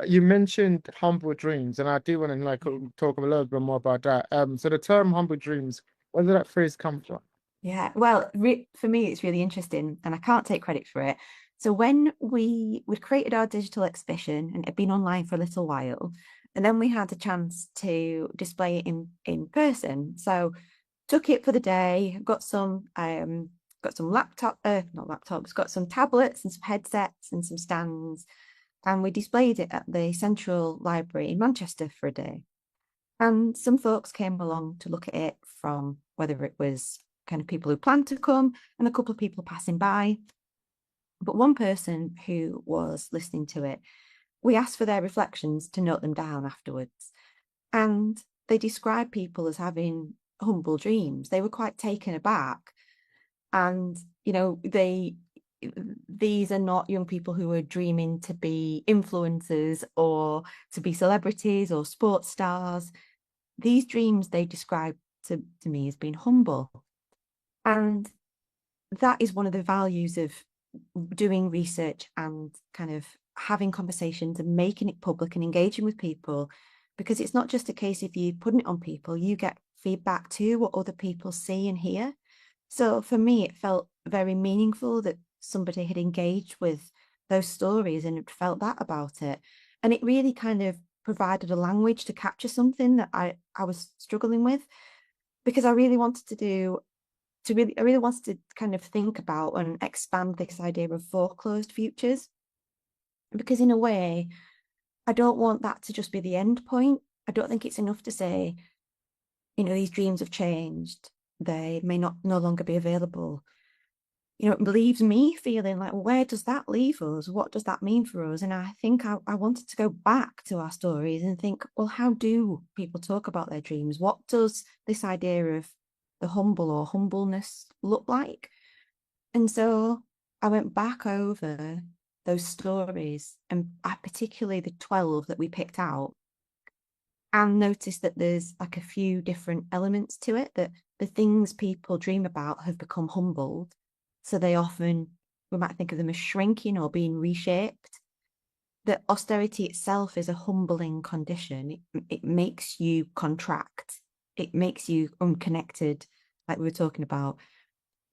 You mentioned humble dreams, and I do want to talk a little bit more about that. So the term humble dreams, where did that phrase come from? Yeah, well, re for me, it's really interesting, and I can't take credit for it. So when we'd created our digital exhibition, and it had been online for a little while, and then we had a chance to display it in person. So took it for the day, got some not laptops, got some tablets and some headsets and some stands, and we displayed it at the Central Library in Manchester for a day. And some folks came along to look at it from whether it was kind of people who planned to come and a couple of people passing by. But one person who was listening to it, we asked for their reflections to note them down afterwards. And they described people as having humble dreams. They were quite taken aback. And, these are not young people who are dreaming to be influencers or to be celebrities or sports stars. These dreams they describe to me as being humble. And that is one of the values of doing research and kind of having conversations and making it public and engaging with people. Because it's not just a case of you putting it on people, you get feedback too, what other people see and hear. So for me, it felt very meaningful that somebody had engaged with those stories and had felt that about it. And it really kind of provided a language to capture something that I was struggling with because I really wanted to kind of think about and expand this idea of foreclosed futures. Because in a way, I don't want that to just be the end point. I don't think it's enough to say, these dreams have changed. They may not no longer be available. It leaves me feeling like, well, where does that leave us? What does that mean for us? And I think I wanted to go back to our stories and think, well, how do people talk about their dreams? What does this idea of the humble or humbleness look like? And so I went back over those stories and I particularly the 12 that we picked out and noticed that there's like a few different elements to it, that the things people dream about have become humbled. So they often, we might think of them as shrinking or being reshaped. That austerity itself is a humbling condition. It makes you contract, it makes you unconnected, like we were talking about.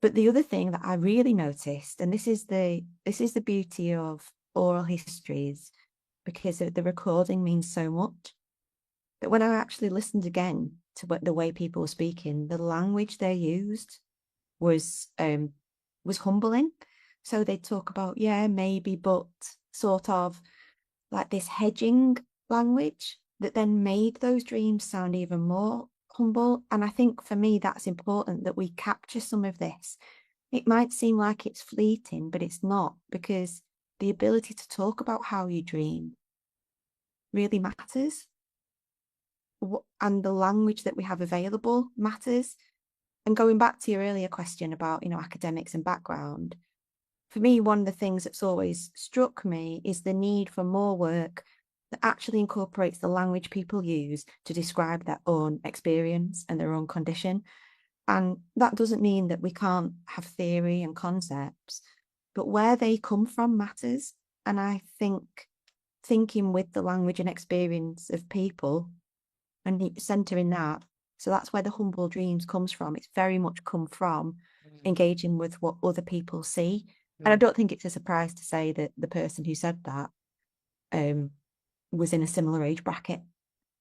But the other thing that I really noticed, and this is the beauty of oral histories, because the recording means so much, that when I actually listened again to what the way people were speaking, the language they used was was humbling. So they talk about, yeah, maybe, but sort of like this hedging language that then made those dreams sound even more humble. And I think for me, that's important that we capture some of this. It might seem like it's fleeting, but it's not, because the ability to talk about how you dream really matters. And the language that we have available matters. And going back to your earlier question about, academics and background, for me, one of the things that's always struck me is the need for more work that actually incorporates the language people use to describe their own experience and their own condition. And that doesn't mean that we can't have theory and concepts, but where they come from matters. And I think thinking with the language and experience of people and centering that. So that's where the humble dreams comes from. It's very much come from Mm, engaging with what other people see. And I mm. don't think it's a surprise to say that the person who said that um, was in a similar age bracket.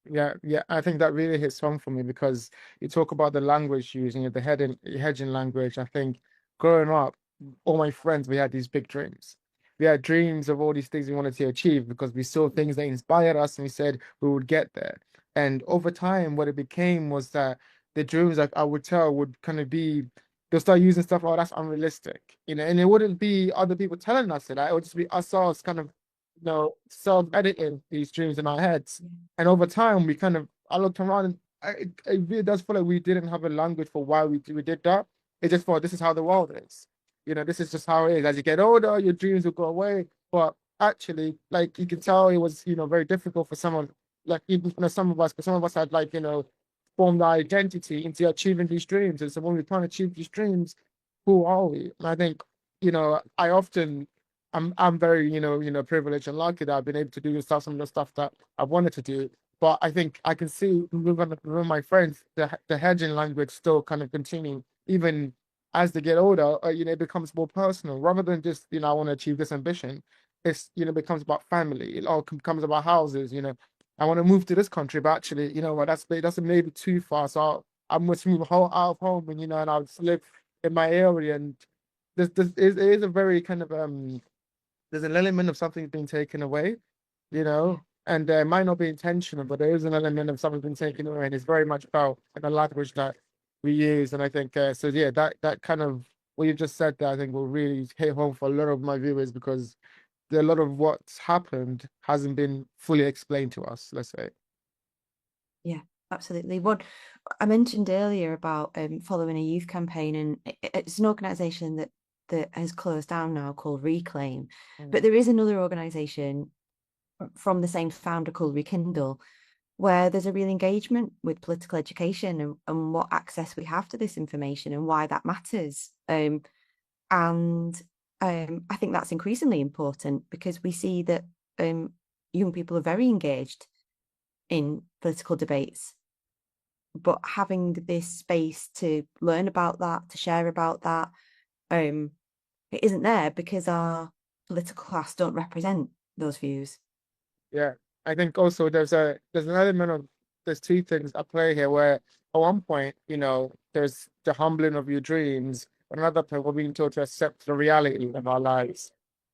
Yeah, yeah, I think that really hits home for me because you talk about the language using it, the hedging language. I think growing up, all my friends, we had these big dreams. We had dreams of all these things we wanted to achieve because we saw things that inspired us and we said we would get there. And over time, what it became was that the dreams, like I would tell, would kind of be, they'll start using stuff, oh, that's unrealistic, and it wouldn't be other people telling us it. It would just be ourselves kind of, self-editing these dreams in our heads. And over time, I looked around and it really does feel like we didn't have a language for why we did that. It just thought this is how the world is. This is just how it is. As you get older, your dreams will go away. But actually, like you can tell, it was, very difficult for someone, like even some of us, because some of us had like, formed our identity into achieving these dreams. And so when we're trying to achieve these dreams, who are we? And I think, I often I'm very, privileged and lucky that I've been able to do some of the stuff that I wanted to do. But I think I can see with my friends, the hedging language still kind of continuing, even as they get older, it becomes more personal rather than just, I want to achieve this ambition. It's, becomes about family. It all becomes about houses, I want to move to this country, but actually, what, that's maybe too far. So I must move out of home and, and I'll just live in my area. And it is a very kind of, there's an element of something being taken away, Yeah. and it might not be intentional, but there is an element of something being taken away, and it's very much felt in the language that we use. And I think so. Yeah, that kind of what you just said there, I think will really hit home for a lot of my viewers because a lot of what's happened hasn't been fully explained to us. Let's say. Yeah, absolutely. What I mentioned earlier about following a youth campaign, and it's an organisation that has closed down now called Reclaim, but there is another organisation from the same founder called Rekindle, where there's a real engagement with political education and what access we have to this information and why that matters. And I think that's increasingly important because we see that young people are very engaged in political debates, but having this space to learn about that, to share about that, it isn't there because our political class don't represent those views. Yeah, I think also there's an element of there's two things at play here where at one point, there's the humbling of your dreams, but another point we're being told to accept the reality of our lives.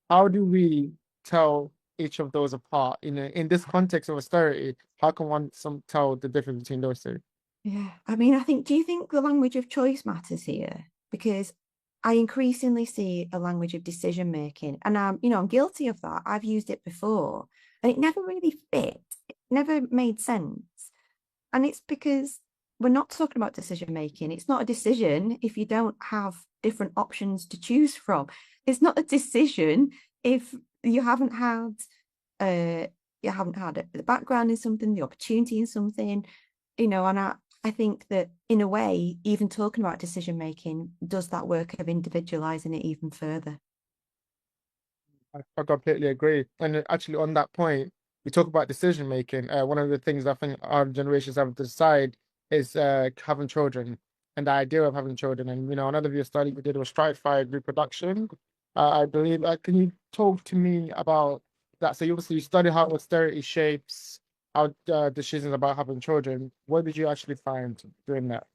How do we tell each of those apart? In this context of austerity, how can one tell the difference between those two? Yeah, I mean, do you think the language of choice matters here? Because I increasingly see a language of decision making, and I'm guilty of that. I've used it before, and it never really fit. It never made sense. And it's because we're not talking about decision making. It's not a decision if you don't have different options to choose from. It's not a decision if you haven't had the background in something, the opportunity in something, and I think that in a way, even talking about decision making does that work of individualizing it even further. I completely agree. And actually, on that point, we talk about decision making. One of the things I think our generations have to decide is having children and the idea of having children. And another of your study we did was stratified reproduction. I believe. Can you talk to me about that? So you obviously study how austerity shapes our decisions about having children. What did you actually find doing that?